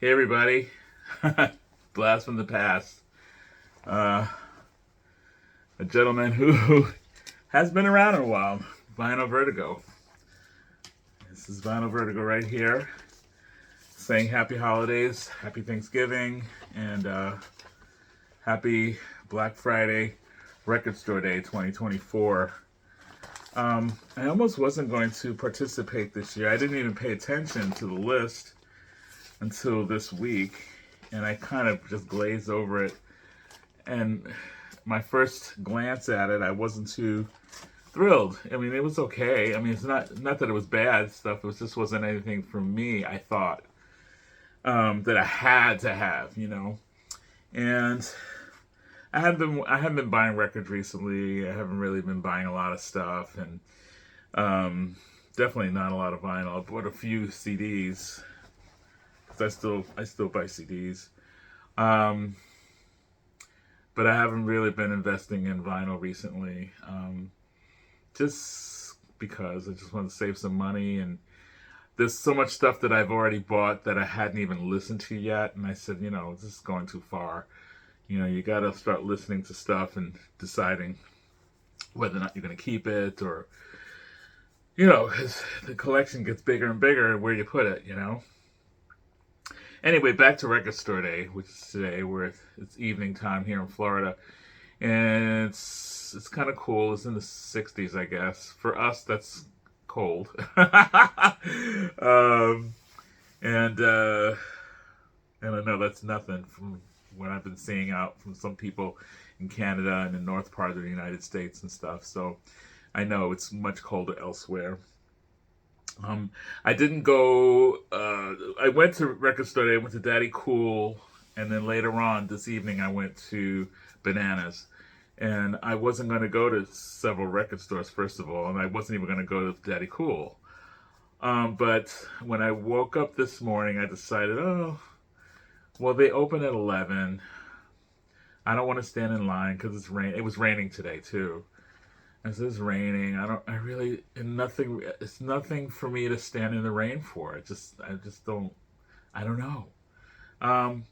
Hey everybody, blast from the past. Uh, a gentleman who has been around in a while, Vinyl Vertigo. This is Vinyl Vertigo right here, saying happy holidays, happy Thanksgiving, and happy Black Friday Record Store Day 2024. I almost wasn't going to participate this year. I didn't even pay attention to the list until this week, and I kind of just glazed over it. And my first glance at it, I wasn't too thrilled. I mean, it was okay. I mean, it's not that it was bad stuff. It just wasn't anything for me. I thought that I had to have, And I haven't been buying records recently. I haven't really been buying a lot of stuff, and definitely not a lot of vinyl. I bought a few CDs because I still buy CDs. Um, but I haven't really been investing in vinyl recently. Just because I just want to save some money, and there's so much stuff that I've already bought that I hadn't even listened to yet, and I said, this is going too far. You got to start listening to stuff and deciding whether or not you're going to keep it, or as the collection gets bigger and bigger, where you put it. Anyway, back to Record Store Day, which is today, where it's evening time here in Florida, and it's kind of cool. It's in the 60s, I guess. For us, that's cold. um, and and I know that's nothing from what I've been seeing out from some people in Canada and the north part of the United States and stuff. So I know it's much colder elsewhere. I didn't go. I went to Record Store Day. I went to Daddy Cool, and then later on this evening I went to Bananas. And I wasn't going to go to several record stores first of all, and I wasn't even going to go to Daddy Cool. But when I woke up this morning, I decided, oh, well, they open at 11. I don't want to stand in line because it's rain. It was raining today too. As it's raining, I really, and nothing, it's nothing for me to stand in the rain for. I just don't, I don't know. Um,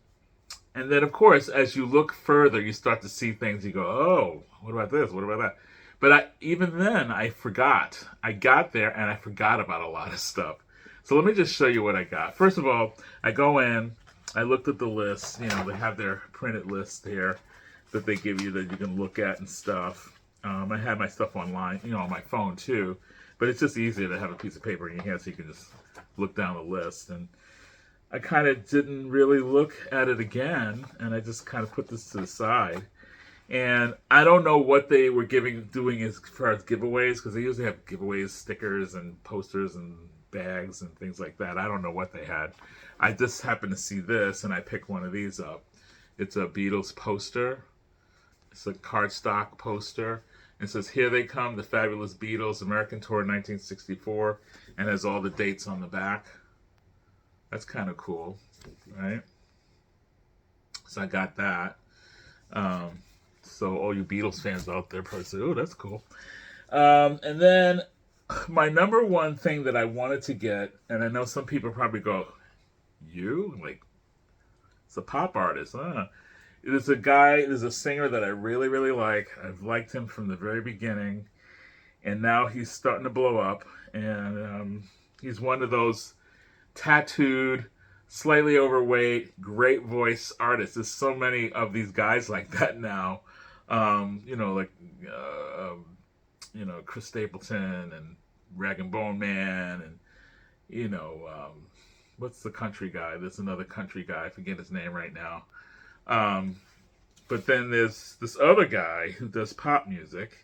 and then, of course, as you look further, you start to see things. You go, oh, what about this? What about that? But even then, I forgot. I got there and I forgot about a lot of stuff. So let me just show you what I got. First of all, I go in, I looked at the list. They have their printed list here that they give you that you can look at and stuff. I had my stuff online, on my phone too, but it's just easier to have a piece of paper in your hand so you can just look down the list. And I kind of didn't really look at it again, and I just kind of put this to the side. And I don't know what they were doing as far as giveaways, because they usually have giveaways, stickers and posters and bags and things like that. I don't know what they had. I just happened to see this, and I picked one of these up. It's a Beatles poster. It's a cardstock poster. It says, "Here They Come, the Fabulous Beatles, American Tour 1964," and has all the dates on the back. That's kind of cool, right? So I got that. So all you Beatles fans out there probably say, "Oh, that's cool." And then my number one thing that I wanted to get, and I know some people probably go, "You? Like, it's a pop artist, huh?" There's a singer that I really, really like. I've liked him from the very beginning, and now he's starting to blow up. And he's one of those tattooed, slightly overweight, great voice artists. There's so many of these guys like that now. Like Chris Stapleton and Rag and Bone Man, and what's the country guy? There's another country guy. I forget his name right now. But then there's this other guy who does pop music,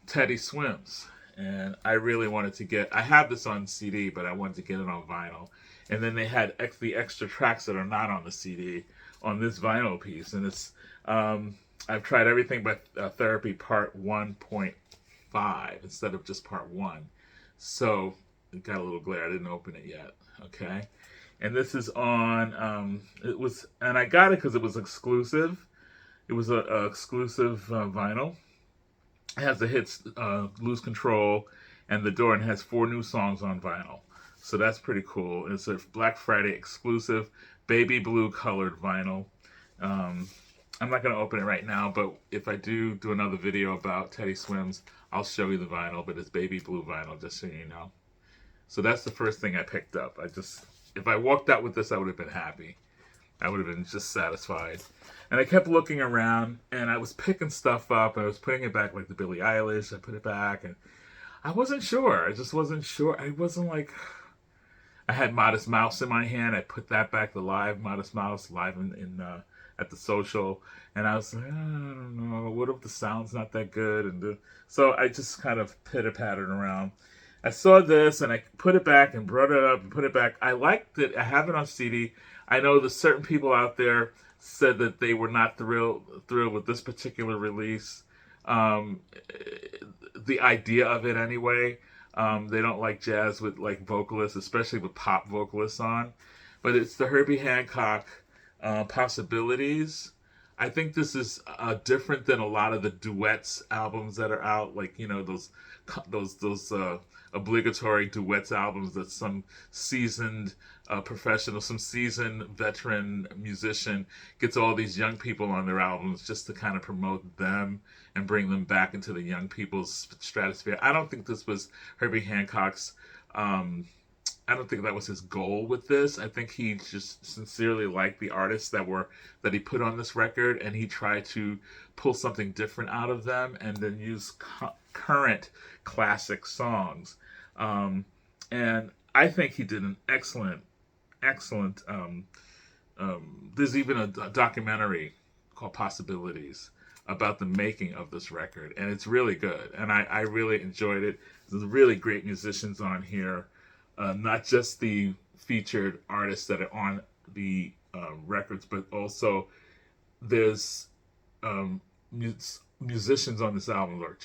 Teddy Swims. And I really wanted to I have this on CD, but I wanted to get it on vinyl. And then they had the extra tracks that are not on the CD on this vinyl piece. And I've tried everything but Therapy Part 1.5 instead of just Part 1. So it got a little glare. I didn't open it yet. Okay. And this is on, and I got it because it was exclusive. It was a exclusive vinyl. It has the hits Lose Control and The Door, and has 4 new songs on vinyl. So that's pretty cool. It's a Black Friday exclusive baby blue colored vinyl. Um, I'm not going to open it right now, but if I do another video about Teddy Swims, I'll show you the vinyl, but it's baby blue vinyl, just so you know. So that's the first thing I picked up. If I walked out with this, I would have been happy. I would have been just satisfied. And I kept looking around, and I was picking stuff up. I was putting it back, like the Billie Eilish. I put it back, and I wasn't sure. I just wasn't sure. I wasn't like... I had Modest Mouse in my hand. I put that back, the live Modest Mouse, live in at the social. And I was like, I don't know. What if the sound's not that good? So I just kind of pitter-pattered around. I saw this, and I put it back and brought it up and put it back. I liked it. I have it on CD. I know that certain people out there said that they were not thrilled with this particular release. Um, the idea of it anyway. They don't like jazz with like vocalists, especially with pop vocalists on. But it's the Herbie Hancock Possibilities. I think this is different than a lot of the duets albums that are out, like those obligatory duets albums that some seasoned professional, some seasoned veteran musician gets all these young people on their albums just to kind of promote them and bring them back into the young people's stratosphere. I don't think this was Herbie Hancock's. I don't think that was his goal with this. I think he just sincerely liked the artists that he put on this record, and he tried to pull something different out of them, and then use current classic songs. And I think he did an excellent. There's even a documentary called Possibilities about the making of this record, and it's really good, and I really enjoyed it. There's really great musicians on here. Not just the featured artists that are on the records, but also there's musicians on this album are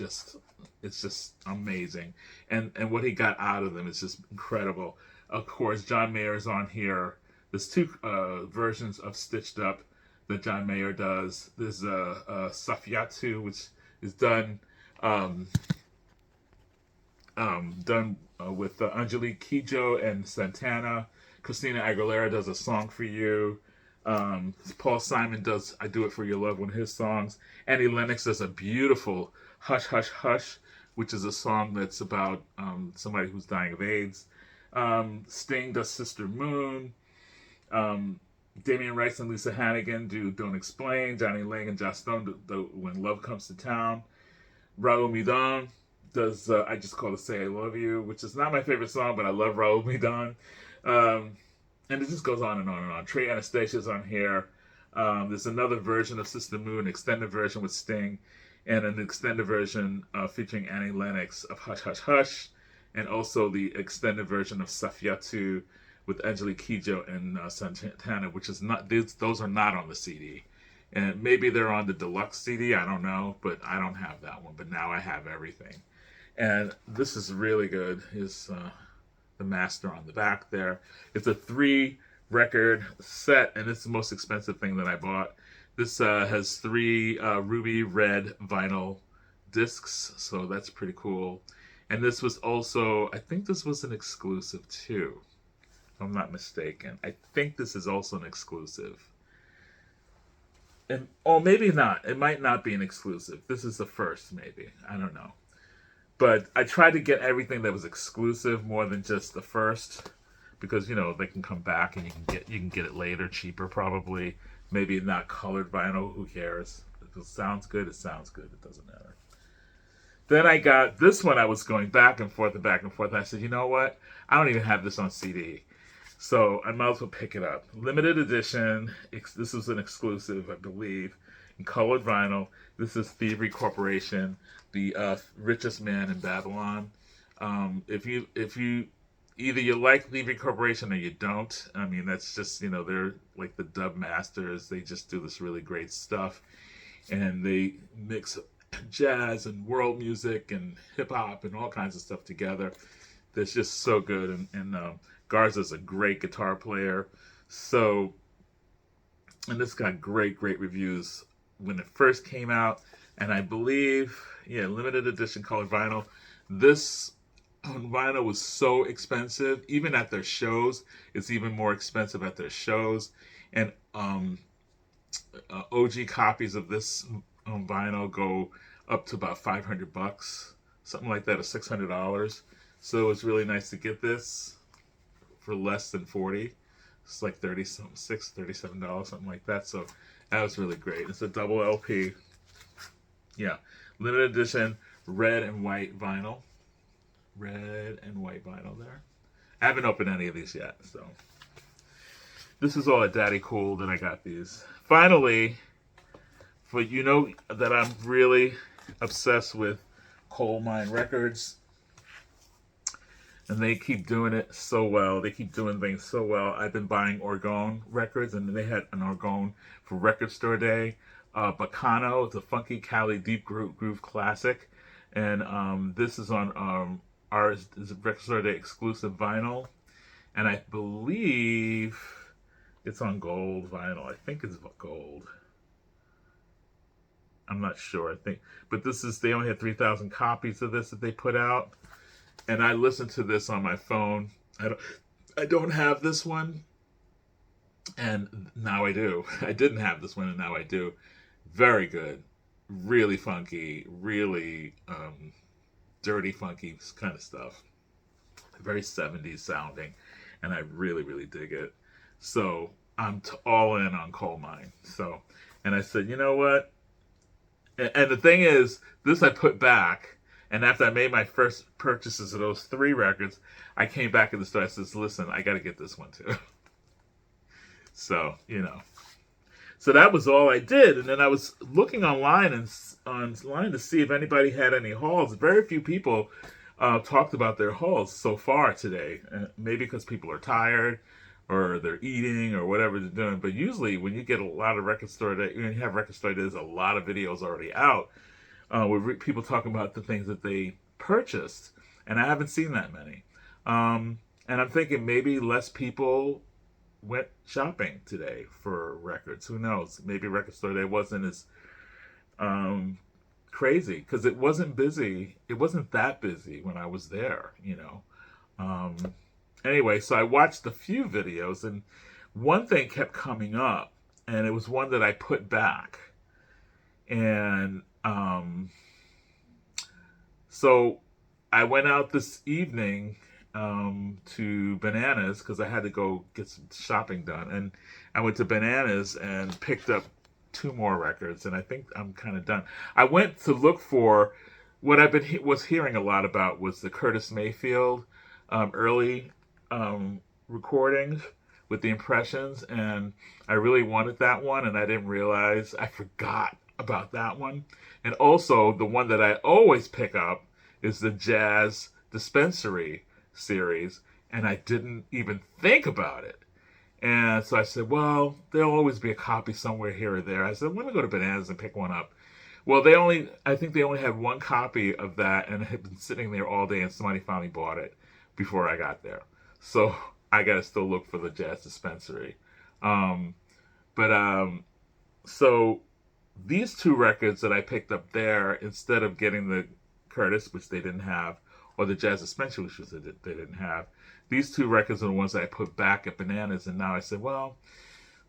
it's just amazing. And what he got out of them is just incredible. Of course, John Mayer's on here. There's two versions of Stitched Up that John Mayer does. There's Safiatu, which is done with Angelique Kidjo and Santana. Christina Aguilera does A Song for You. Paul Simon does I Do It For Your Love, one of his songs. Annie Lennox does a beautiful Hush, Hush, Hush, which is a song that's about somebody who's dying of AIDS. Sting does Sister Moon. Damian Rice and Lisa Hannigan do Don't Explain. Johnny Lang and Joss Stone do When Love Comes to Town. Raul Midon does I Just Call to Say I Love You, which is not my favorite song, but I love Raul Midon. And it just goes on and on and on. Trey Anastasia's on here. There's another version of Sister Moon, an extended version with Sting, and an extended version featuring Annie Lennox of Hush Hush Hush, and also the extended version of Safiatu with Angelique Kidjo and Santana, which is not, those are not on the CD. And maybe they're on the deluxe CD, I don't know, but I don't have that one. But now I have everything. And this is really good. Is the master on the back there. It's a 3-record set, and it's the most expensive thing that I bought. This has 3 ruby red vinyl discs, so that's pretty cool. And this was also, I think this was an exclusive too, if I'm not mistaken. I think this is also an exclusive. And maybe not. It might not be an exclusive. This is the first, maybe. I don't know. But I tried to get everything that was exclusive more than just the first, because they can come back and you can get it later, cheaper probably. Maybe not colored vinyl. Who cares? If it sounds good, it sounds good. It doesn't matter. Then I got this one. I was going back and forth and back and forth. I said, you know what? I don't even have this on CD, so I might as well pick it up. Limited edition. This was an exclusive, I believe, in colored vinyl. This is Thievery Corporation, the richest man in Babylon. If you either you like Thievery Corporation or you don't. I mean, that's just they're like the dub masters. They just do this really great stuff, and they mix jazz and world music and hip hop and all kinds of stuff together. That's just so good. And Garza's a great guitar player. So, and this got great reviews when it first came out. And I believe, limited edition colored vinyl. This on vinyl was so expensive. Even at their shows, it's even more expensive at their shows. And OG copies of this on vinyl go up to about $500, something like that, or $600. So it's really nice to get this for less than 40. It's like 36, $37, something like that. So that was really great. It's a double LP. Yeah, limited edition, red and white vinyl. Red and white vinyl there. I haven't opened any of these yet, so this is all at Daddy Cool that I got these. Finally, for you know that I'm really obsessed with Coal Mine Records, and they keep doing it so well. They keep doing things so well. I've been buying Orgone records, and they had an Orgone for Record Store Day. Bacano, it's a funky Cali deep groove classic, and this is on is Record Store Day exclusive vinyl, and I believe it's on gold vinyl. I think it's gold. I'm not sure. I think, but they only had 3,000 copies of this that they put out, and I listened to this on my phone. I don't have this one, and now I do. I didn't have this one, and now I do. Very good, really funky, really dirty, funky kind of stuff. Very 70s sounding, and I really, really dig it. So I'm all in on Coal Mine. So, and I said, you know what? And the thing is, this I put back. And after I made my first purchases of those 3 records, I came back in the store. I said, listen, I got to get this one too. So, So that was all I did. And then I was looking online to see if anybody had any hauls. Very few people talked about their hauls so far today. Maybe because people are tired or they're eating or whatever they're doing. But usually when you get a lot of record store day, when you have record store days, a lot of videos already out with people talking about the things that they purchased. And I haven't seen that many. And I'm thinking maybe less people went shopping today for records. Who knows? Maybe Record Store Day wasn't as crazy because it wasn't busy. It wasn't that busy when I was there, Anyway, so I watched a few videos, and one thing kept coming up, and it was one that I put back. And so I went out this evening to Bananas because I had to go get some shopping done, and I went to Bananas and picked up 2 more records, and I think I'm kind of done. I went to look for what was hearing a lot about was the Curtis Mayfield early recordings with the impressions, and I really wanted that one, and I didn't realize I forgot about that one. And also the one that I always pick up is the Jazz Dispensary series, and I didn't even think about it. And so I said, well, there'll always be a copy somewhere here or there. I said, let me go to Bananas and pick one up. Well, I think they only had 1 copy of that, and it had been sitting there all day, and somebody finally bought it before I got there. So I got to still look for the Jazz Dispensary. So these 2 records that I picked up there, instead of getting the Curtis, which they didn't have, or the Jazz Dispensary, which they didn't have, these 2 records are the ones that I put back at Bananas, and now I said, well,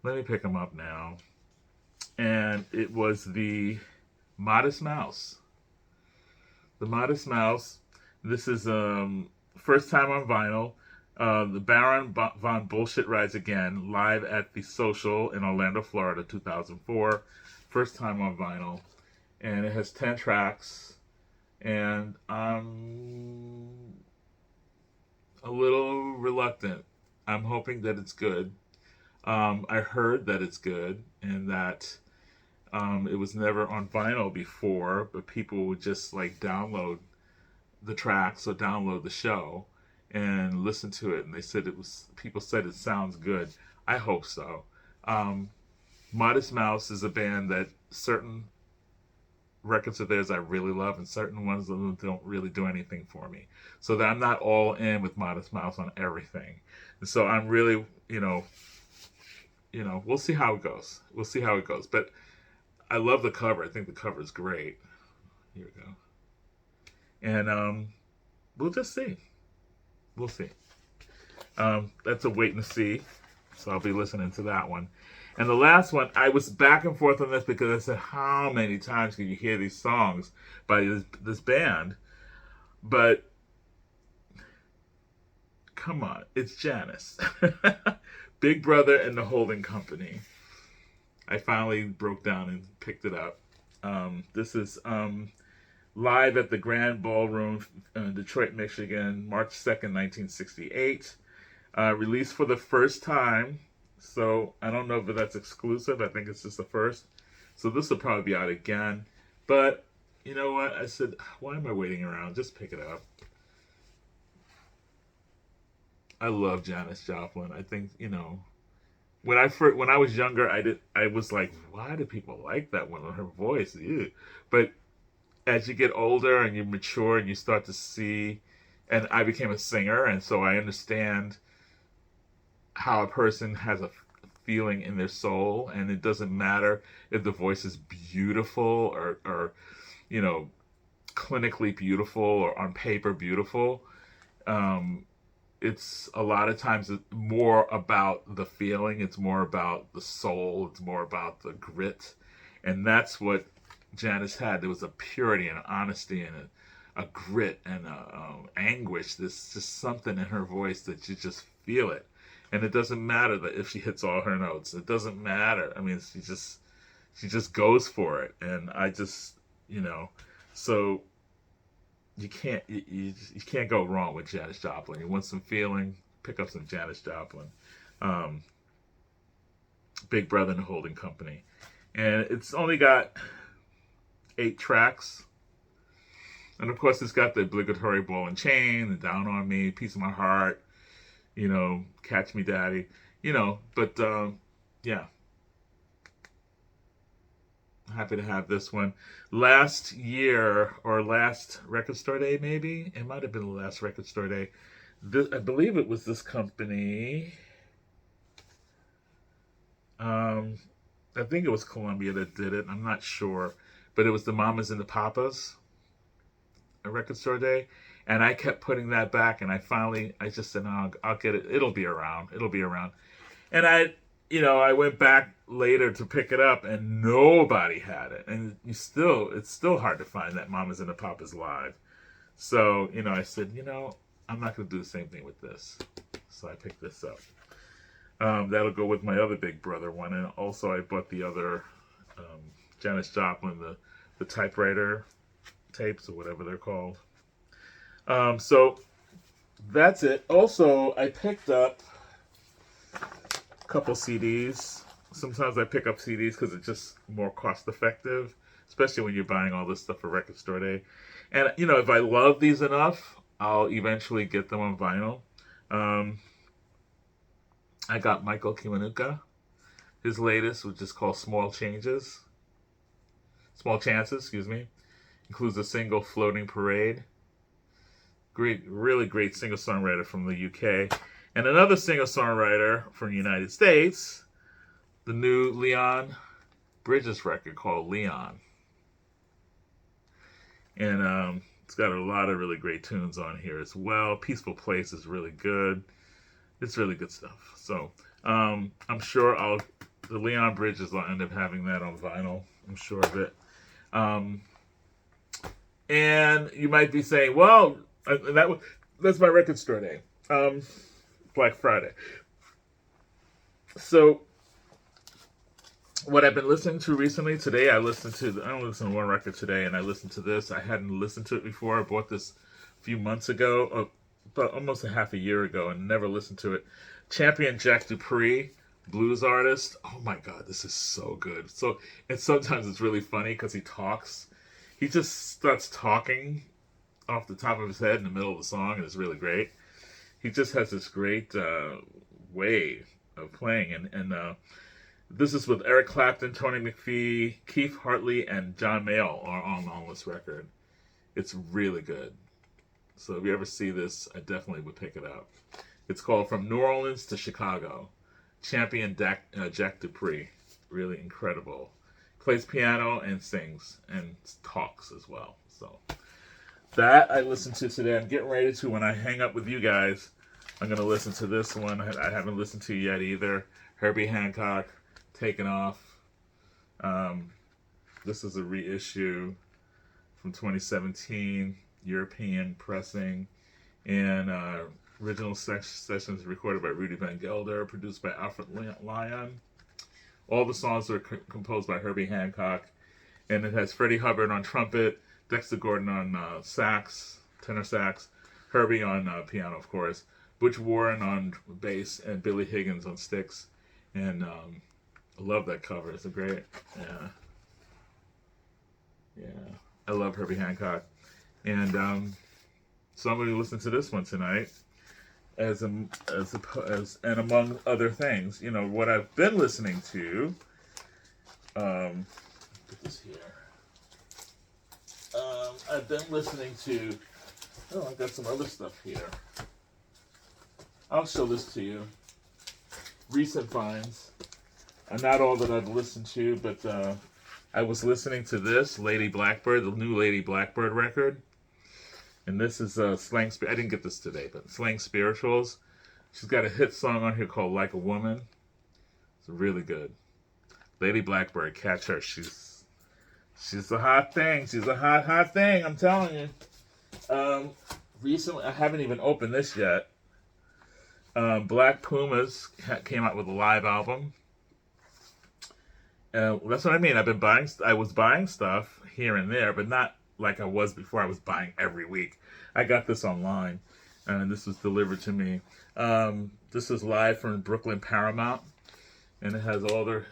let me pick them up now. And it was the Modest Mouse. The Modest Mouse. This is first time on vinyl. The Baron Von Bullshit Rides Again, live at the Social in Orlando, Florida, 2004. First time on vinyl. And it has 10 tracks. And I'm a little reluctant. I'm hoping that it's good. I heard that it's good, and that it was never on vinyl before, but people would just like download the tracks or download the show and listen to it, and people said it sounds good. I hope so. Modest Mouse is a band that certain records of theirs I really love, and certain ones of them don't really do anything for me. So that I'm not all in with Modest Mouse on everything. And so I'm really, we'll see how it goes. We'll see how it goes. But I love the cover. I think the cover is great. Here we go. And we'll just see. We'll see. That's a wait and see. So I'll be listening to that one. And the last one, I was back and forth on this because I said, how many times can you hear these songs by this band? But come on, it's Janice. Big Brother and the Holding Company. I finally broke down and picked it up. This is live at the Grand Ballroom in Detroit, Michigan, March 2nd, 1968. Released for the first time. So I don't know if that's exclusive. I think it's just the first. So this will probably be out again. But you know what? I said, why am I waiting around? Just pick it up. I love Janis Joplin. I think, when I was younger, I was like, why do people like that one? Her voice, ew. But as you get older and you mature and you start to see, and I became a singer, and so I understand how a person has a feeling in their soul, and it doesn't matter if the voice is beautiful or clinically beautiful or on paper beautiful. It's a lot of times more about the feeling. It's more about the soul. It's more about the grit, and that's what Janice had. There was a purity and honesty and a grit and a anguish. There's just something in her voice that you just feel it. And it doesn't matter that if she hits all her notes. It doesn't matter. I mean, she just goes for it. And I just, so you can't go wrong with Janis Joplin. You want some feeling, pick up some Janis Joplin. Big Brother and the Holding Company. And it's only got 8 tracks. And of course, it's got the obligatory Ball and Chain, and Down on Me, Piece of My Heart, Catch Me Daddy, but yeah. Happy to have this one. Last year, or last record store day, maybe? It might have been the last record store day. I believe it was this company. I think it was Columbia that did it. I'm not sure. But it was the Mamas and the Papas, a record store day. And I kept putting that back, and I just said, no, I'll get it. It'll be around. And I went back later to pick it up, and nobody had it. And it's still hard to find that Mamas and the Papas live. So, I said, I'm not going to do the same thing with this. So I picked this up. That'll go with my other Big Brother one. And also I bought the other Janis Joplin, the typewriter tapes, or whatever they're called. So that's it. Also, I picked up a couple CDs. Sometimes I pick up CDs because it's just more cost effective, especially when you're buying all this stuff for Record Store Day. And, if I love these enough, I'll eventually get them on vinyl. I got Michael Kiwanuka, his latest, which is called Small Chances, excuse me. Includes a single, Floating Parade. Great, really great singer-songwriter from the UK. And another singer-songwriter from the United States, the new Leon Bridges record called Leon. And it's got a lot of really great tunes on here as well. Peaceful Place is really good. It's really good stuff. So I'm sure the Leon Bridges will end up having that on vinyl. I'm sure of it. And you might be saying, well, that's my Record Store Day. Black Friday. So what I've been listening to recently, today I only listened to one record today, and I listened to this. I hadn't listened to it before. I bought this a few months ago, about almost a half a year ago, and never listened to it. Champion Jack Dupree, blues artist. Oh my God, this is so good. And sometimes it's really funny because he talks. He just starts talking off the top of his head in the middle of the song, and it's really great. He just has this great way of playing, and this is with Eric Clapton, Tony McPhee, Keith Hartley, and John Mayall are on this record. It's really good. So if you ever see this, I definitely would pick it up. It's called From New Orleans to Chicago. Champion Jack Dupree. Really incredible. Plays piano and sings and talks as well. So That I listened to today. I'm getting ready to, when I hang up with you guys, I'm going to listen to this one. I haven't listened to yet either. Herbie Hancock, Taken Off. This is a reissue from 2017, European pressing, and original sessions recorded by Rudy Van Gelder, produced by Alfred Lyon. All the songs are composed by Herbie Hancock, and it has Freddie Hubbard on trumpet, Dexter Gordon on sax, tenor sax, Herbie on piano, of course, Butch Warren on bass, and Billy Higgins on sticks. And I love that cover. It's a great, yeah. I love Herbie Hancock. And so I'm going to listen to this one tonight. As and among other things, you know, what I've been listening to. Put this here. I've been listening to. Oh, I've got some other stuff here. I'll show this to you. Recent finds. Not all that I've listened to, but I was listening to this Lady Blackbird, the new Lady Blackbird record. And this is Slang. I didn't get this today, but Slang Spirituals. She's got a hit song on here called Like a Woman. It's really good. Lady Blackbird, catch her. She's a hot thing. She's a hot thing. I'm telling you. Recently, I haven't even opened this yet. Black Pumas came out with a live album. That's what I mean. I was buying stuff here and there, but not like I was before. I was buying every week. I got this online, and this was delivered to me. This is live from Brooklyn Paramount, and it has all their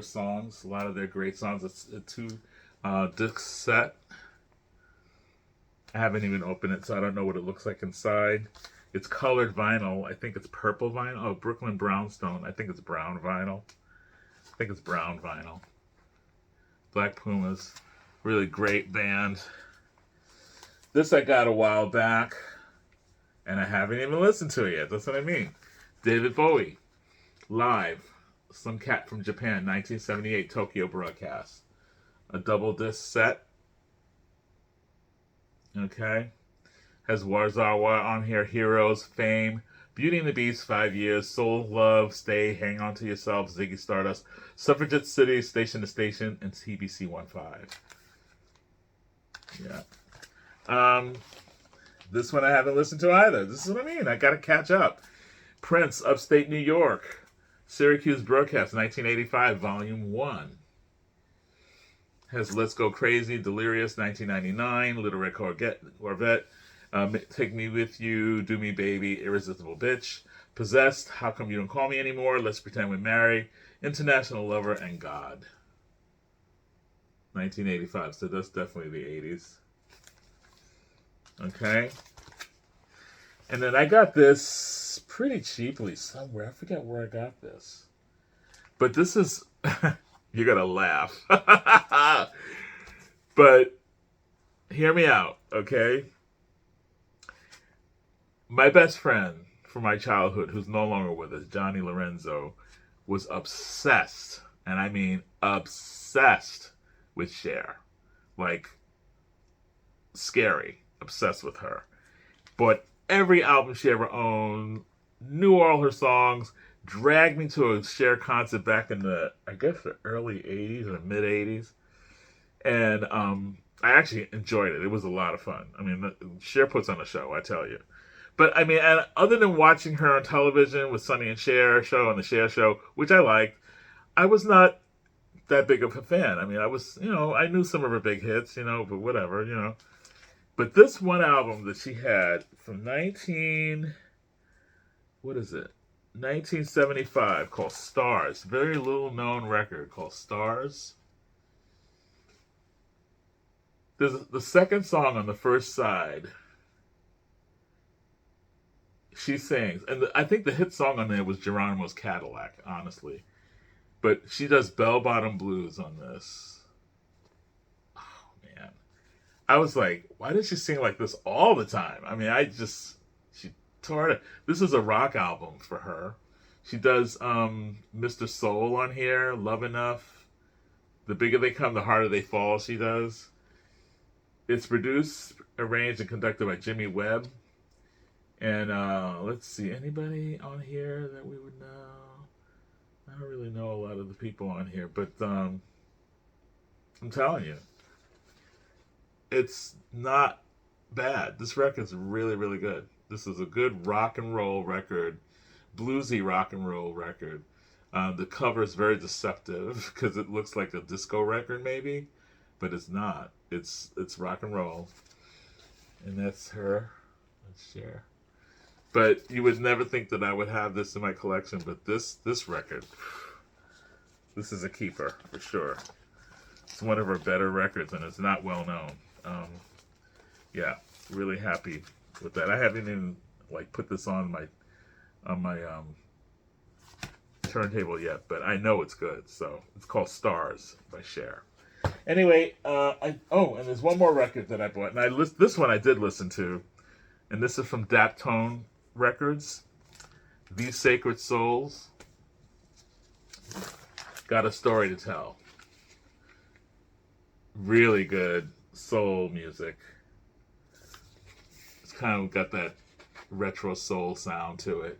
songs, a lot of their great songs. It's a 2-disc set. I haven't even opened it, so I don't know what it looks like inside. It's colored vinyl. I think it's purple vinyl. Oh, Brooklyn Brownstone. I think it's brown vinyl. Black Pumas. Really great band. This I got a while back, and I haven't even listened to it yet. That's what I mean. David Bowie, live. Some cat from Japan, 1978 Tokyo broadcast. A double disc set. Okay. Has Warzawa on here. Heroes, Fame, Beauty and the Beast, 5 Years, Soul, Love, Stay, Hang On to Yourself, Ziggy Stardust, Suffragette City, Station to Station, and TBC 1-5. Yeah. This one I haven't listened to either. This is what I mean. I gotta catch up. Prince, Upstate New York. Syracuse Broadcast, 1985, Volume 1. Has Let's Go Crazy, Delirious, 1999, Little Red Corvette, Take Me With You, Do Me Baby, Irresistible Bitch, Possessed, How Come You Don't Call Me Anymore, Let's Pretend We're Married, International Lover, and God. 1985, so that's definitely the 80s. Okay. And then I got this pretty cheaply somewhere. I forget where I got this. But this is... You're going to laugh. But hear me out, okay? My best friend from my childhood, who's no longer with us, Johnny Lorenzo, was obsessed, and I mean obsessed, with Cher. Like, scary. Obsessed with her. Bought every album she ever owned, knew all her songs, dragged me to a Cher concert back in the, I guess, the early 80s or mid 80s. And I actually enjoyed it. It was a lot of fun. I mean, Cher puts on a show, I tell you. But I mean, and other than watching her on television with Sonny and Cher show and the Cher show, which I liked, I was not that big of a fan. I mean, I knew some of her big hits, but whatever. But this one album that she had from 1975 called Stars. Very little known record called Stars. There's the second song on the first side. She sings. And I think the hit song on there was Geronimo's Cadillac, honestly. But she does Bell Bottom Blues on this. Oh, man. I was like, why does she sing like this all the time? I mean, she tore it. This is a rock album for her. She does Mr. Soul on here, Love Enough. The Bigger They Come, the Harder They Fall, she does. It's produced, arranged, and conducted by Jimmy Webb. And let's see, anybody on here that we would know? I don't really know a lot of the people on here, but I'm telling you, it's not bad. This record's really, really good. This is a good rock and roll record, bluesy rock and roll record. The cover is very deceptive because it looks like a disco record, maybe, but it's not. It's rock and roll, and that's her. Let's share. But you would never think that I would have this in my collection. But this record, this is a keeper for sure. It's one of her better records, and it's not well known. Yeah, really happy with that. I haven't even like put this on my turntable yet, but I know it's good. So it's called Stars by Cher. Anyway, and there's one more record that I bought, and this one I did listen to, and this is from Daptone Records. These Sacred Souls. Got a story to tell. Really good soul music. It's kind of got that retro soul sound to it.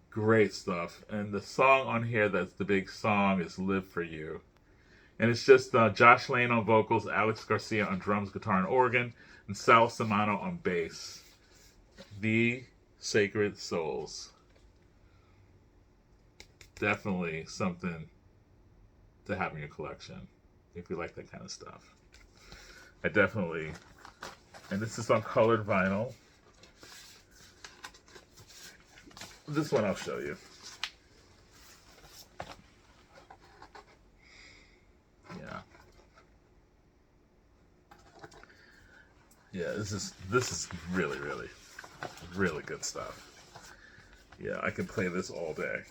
Great stuff. And the song on here that's the big song is Live For You. And it's just Josh Lane on vocals, Alex Garcia on drums, guitar, and organ, and Sal Samano on bass. The Sacred Souls. Definitely something to have in your collection if you like that kind of stuff. I definitely, and this is on colored vinyl. This one I'll show you. Yeah, this is really, really, really good stuff. Yeah, I can play this all day.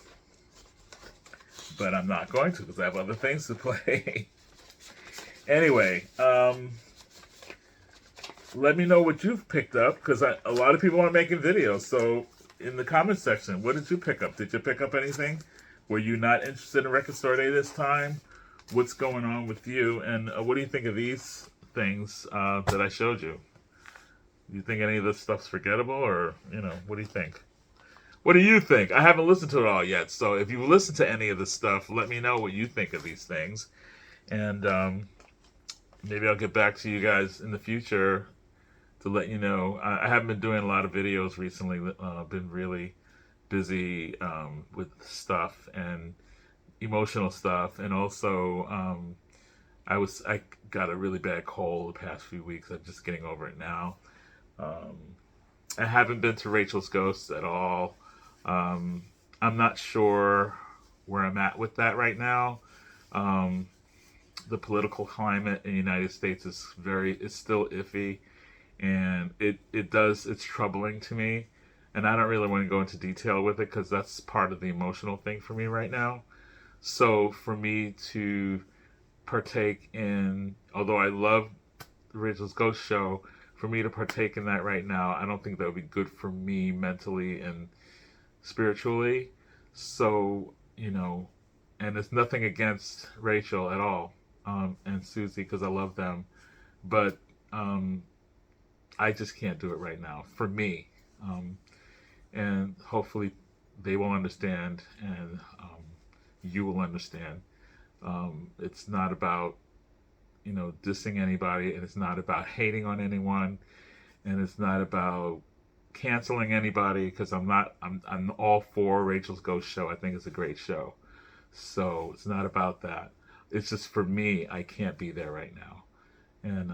But I'm not going to because I have other things to play. Anyway, let me know what you've picked up because a lot of people are making videos. So in the comments section, what did you pick up? Did you pick up anything? Were you not interested in Record Store Day this time? What's going on with you? And what do you think of these things that I showed you? Do you think any of this stuff's forgettable, or, what do you think? What do you think? I haven't listened to it all yet, so if you listen to any of this stuff, let me know what you think of these things. And maybe I'll get back to you guys in the future to let you know. I haven't been doing a lot of videos recently. Been really busy with stuff and emotional stuff, and also I got a really bad cold the past few weeks. I'm just getting over it now. I haven't been to Rachel's Ghosts at all. I'm not sure where I'm at with that right now. The political climate in the United States is still iffy, and it's troubling to me. And I don't really want to go into detail with it because that's part of the emotional thing for me right now. So for me to partake in, although I love the Rachel's Ghost show, for me to partake in that right now, I don't think that would be good for me mentally and spiritually. So, and it's nothing against Rachel at all, and Susie, because I love them. But I just can't do it right now, for me. And hopefully they will understand, and you will understand. It's not about dissing anybody, and it's not about hating on anyone, and it's not about canceling anybody, because I'm all for Rachel's Ghost Show. I think it's a great show. So it's not about that. It's just for me, I can't be there right now. And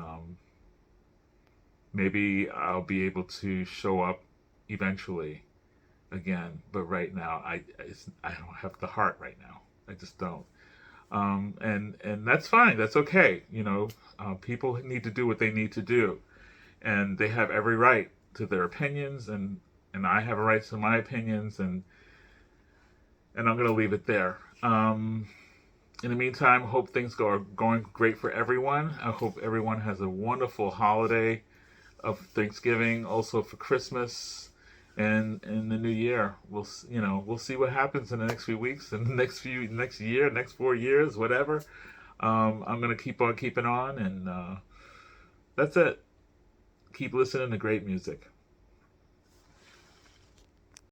maybe I'll be able to show up eventually again, but right now I don't have the heart right now. I just don't. And that's fine. That's okay. People need to do what they need to do, and they have every right to their opinions, and I have a right to my opinions, and I'm going to leave it there. In the meantime, hope things are going great for everyone. I hope everyone has a wonderful holiday of Thanksgiving, also for Christmas, and in the new year. We'll see what happens in the next few weeks, and next year, next 4 years, whatever. I'm gonna keep on keeping on, and That's it. Keep listening to great music.